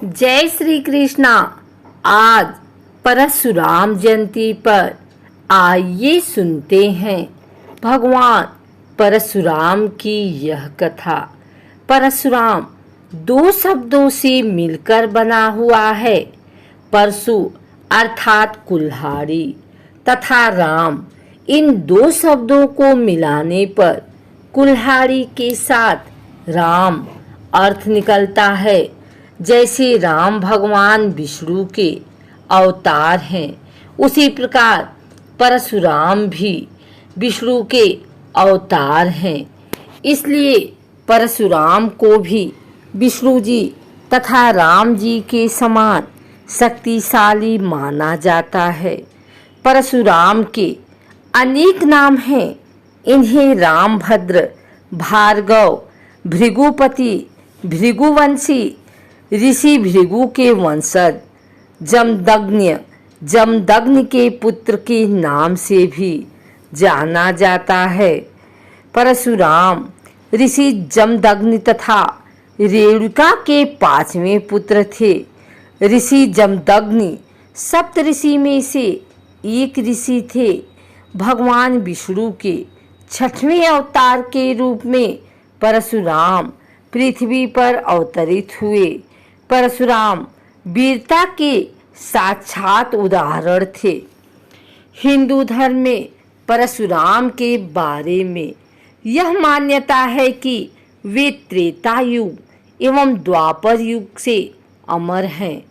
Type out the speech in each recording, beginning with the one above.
जय श्री कृष्णा। आज परशुराम जयंती पर आइए सुनते हैं भगवान परशुराम की यह कथा। परशुराम दो शब्दों से मिलकर बना हुआ है। परशु अर्थात कुल्हाड़ी तथा राम, इन दो शब्दों को मिलाने पर कुल्हाड़ी के साथ राम अर्थ निकलता है। जैसे राम भगवान विष्णु के अवतार हैं, उसी प्रकार परशुराम भी विष्णु के अवतार हैं। इसलिए परशुराम को भी विष्णु जी तथा राम जी के समान शक्तिशाली माना जाता है। परशुराम के अनेक नाम हैं। इन्हें रामभद्र, भार्गव, भृगुपति, भृगुवंशी, ऋषि भृगु के वंशज, जमदग्नि के पुत्र के नाम से भी जाना जाता है। परशुराम ऋषि जमदग्नि तथा रेणुका के पांचवें पुत्र थे। ऋषि जमदग्नि सप्त ऋषि में से एक ऋषि थे। भगवान विष्णु के छठवें अवतार के रूप में परशुराम पृथ्वी पर अवतरित हुए। परशुराम वीरता के साक्षात उदाहरण थे। हिंदू धर्म में परशुराम के बारे में यह मान्यता है कि वे त्रेता युग एवं द्वापर युग से अमर हैं।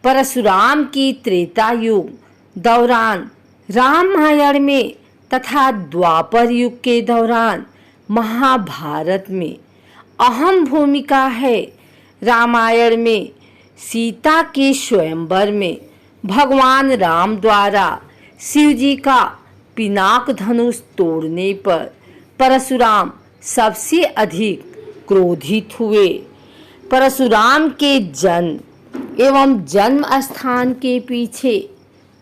परशुराम की त्रेता युग दौरान रामायण में तथा द्वापर युग के दौरान महाभारत में अहम भूमिका है। रामायण में सीता के स्वयंवर में भगवान राम द्वारा शिव जी का पिनाक धनुष तोड़ने पर परशुराम सबसे अधिक क्रोधित हुए। परशुराम के जन्म एवं जन्म स्थान के पीछे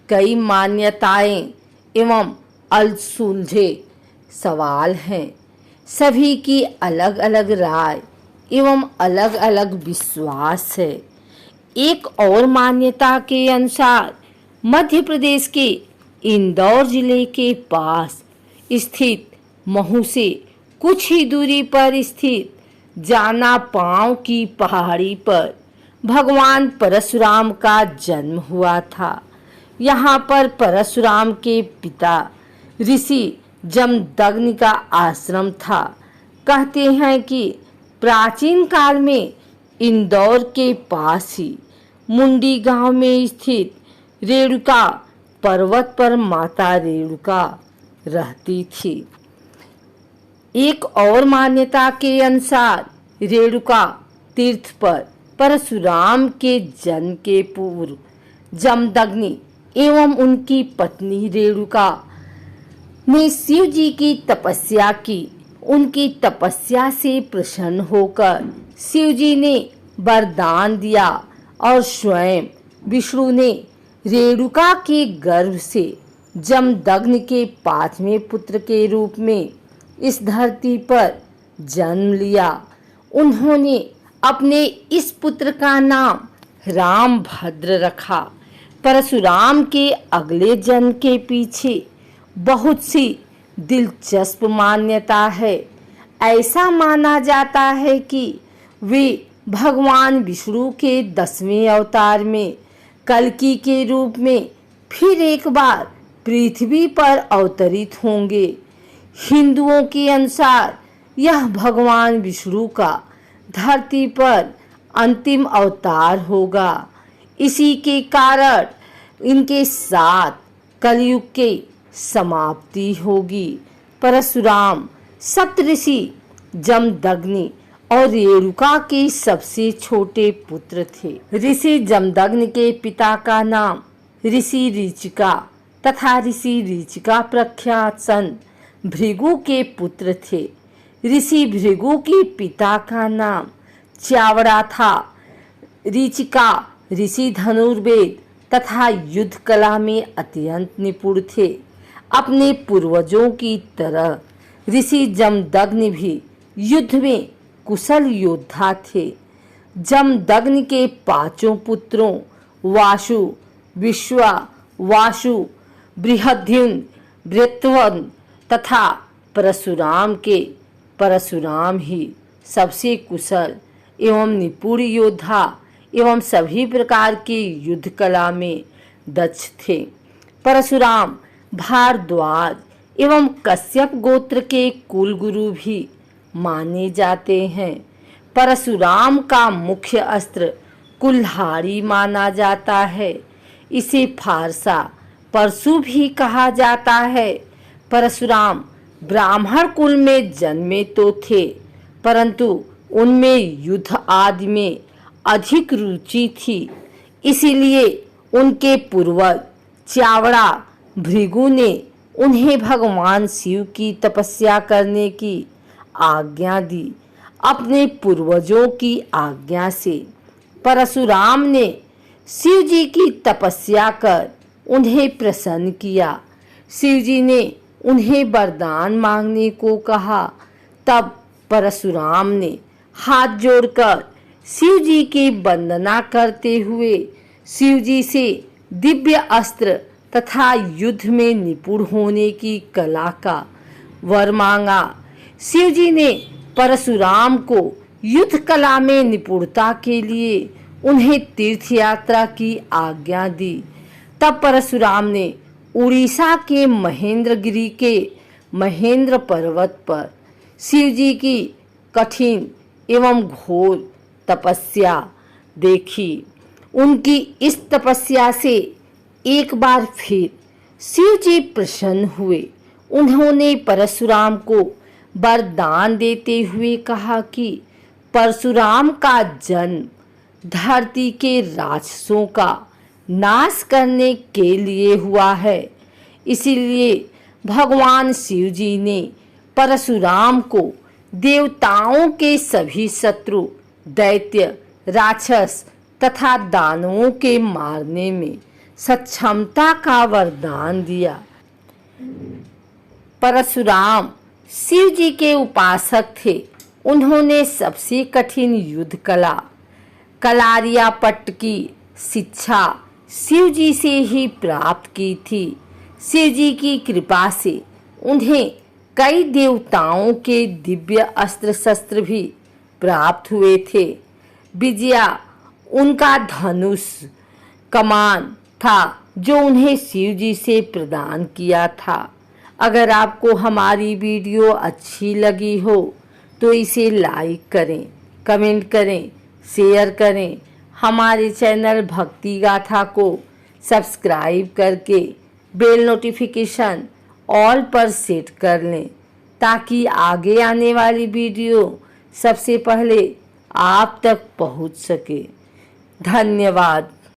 कई मान्यताएं एवं अनसुलझे सवाल हैं। सभी की अलग अलग राय एवं अलग अलग विश्वास है। एक और मान्यता के अनुसार मध्य प्रदेश के इंदौर जिले के पास स्थित महू से कुछ ही दूरी पर स्थित जाना पांव की पहाड़ी पर भगवान परशुराम का जन्म हुआ था। यहाँ पर परशुराम के पिता ऋषि जमदग्नि का आश्रम था। कहते हैं कि प्राचीन काल में इंदौर के पास ही मुंडी गांव में स्थित रेणुका पर्वत पर माता रेणुका रहती थी। एक और मान्यता के अनुसार रेणुका तीर्थ पर परशुराम के जन्म के पूर्व जमदग्नि एवं उनकी पत्नी रेणुका ने शिव जी की तपस्या की। उनकी तपस्या से प्रसन्न होकर शिव जी ने वरदान दिया और स्वयं विष्णु ने रेणुका के गर्भ से जमदग्नि के पांचवें पुत्र के रूप में इस धरती पर जन्म लिया। उन्होंने अपने इस पुत्र का नाम रामभद्र रखा। परशुराम के अगले जन्म के पीछे बहुत सी दिलचस्प मान्यता है। ऐसा माना जाता है कि वे भगवान विष्णु के 10वें अवतार में कल्कि के रूप में फिर एक बार पृथ्वी पर अवतरित होंगे। हिंदुओं के अनुसार यह भगवान विष्णु का धरती पर अंतिम अवतार होगा। इसी के कारण इनके साथ कलयुग के समाप्ति होगी। परशुराम सप्तऋषि जमदग्नि और रेणुका के सबसे छोटे पुत्र थे। ऋषि जमदग्नि के पिता का नाम ऋषि ऋचिका तथा ऋषि ऋचिका प्रख्यात संत भृगु के पुत्र थे। ऋषि भृगु के पिता का नाम च्यावड़ा था। ऋचिका ऋषि धनुर्वेद तथा युद्ध कला में अत्यंत निपुण थे। अपने पूर्वजों की तरह ऋषि जमदग्नि भी युद्ध में कुशल योद्धा थे। जमदग्नि के पांचों पुत्रों वासु, विश्वा, वासु, बृहद्युम्न, वृत्रवन तथा परशुराम के परशुराम ही सबसे कुशल एवं निपुण योद्धा एवं सभी प्रकार के युद्ध कला में दक्ष थे। परशुराम भारद्वाज एवं कश्यप गोत्र के कुल गुरु भी माने जाते हैं। परशुराम का मुख्य अस्त्र कुल्हाड़ी माना जाता है। इसे फारसा परशु भी कहा जाता है। परशुराम ब्राह्मण कुल में जन्मे तो थे, परंतु उनमें युद्ध आदि में अधिक रुचि थी। इसीलिए उनके पूर्वज च्यावड़ा भृगु ने उन्हें भगवान शिव की तपस्या करने की आज्ञा दी। अपने पूर्वजों की आज्ञा से परशुराम ने शिव जी की तपस्या कर उन्हें प्रसन्न किया। शिव जी ने उन्हें वरदान मांगने को कहा। तब परशुराम ने हाथ जोड़कर शिव जी की वंदना करते हुए शिव जी से दिव्य अस्त्र तथा युद्ध में निपुण होने की कला का वर मांगा। शिव जी ने परशुराम को युद्ध कला में निपुणता के लिए उन्हें तीर्थ यात्रा की आज्ञा दी। तब परशुराम ने उड़ीसा के महेंद्रगिरी के महेंद्र पर्वत पर शिव जी की कठिन एवं घोर तपस्या देखी। उनकी इस तपस्या से एक बार फिर शिव जी प्रसन्न हुए। उन्होंने परशुराम को वरदान देते हुए कहा कि परशुराम का जन्म धरती के राक्षसों का नाश करने के लिए हुआ है। इसीलिए भगवान शिव जी ने परशुराम को देवताओं के सभी शत्रु, दैत्य, राक्षस तथा दानवों के मारने में सक्षमता का वरदान दिया। परशुराम शिव जी के उपासक थे। उन्होंने सबसे कठिन युद्ध कला कलारियापट्ट की शिक्षा शिव जी से ही प्राप्त की थी। शिव जी की कृपा से उन्हें कई देवताओं के दिव्य अस्त्र शस्त्र भी प्राप्त हुए थे। विजया उनका धनुष कमान था जो उन्हें शिव जी से प्रदान किया था। अगर आपको हमारी वीडियो अच्छी लगी हो तो इसे लाइक करें, कमेंट करें, शेयर करें। हमारे चैनल भक्ति गाथा को सब्सक्राइब करके बेल नोटिफिकेशन ऑल पर सेट कर लें ताकि आगे आने वाली वीडियो सबसे पहले आप तक पहुंच सके। धन्यवाद।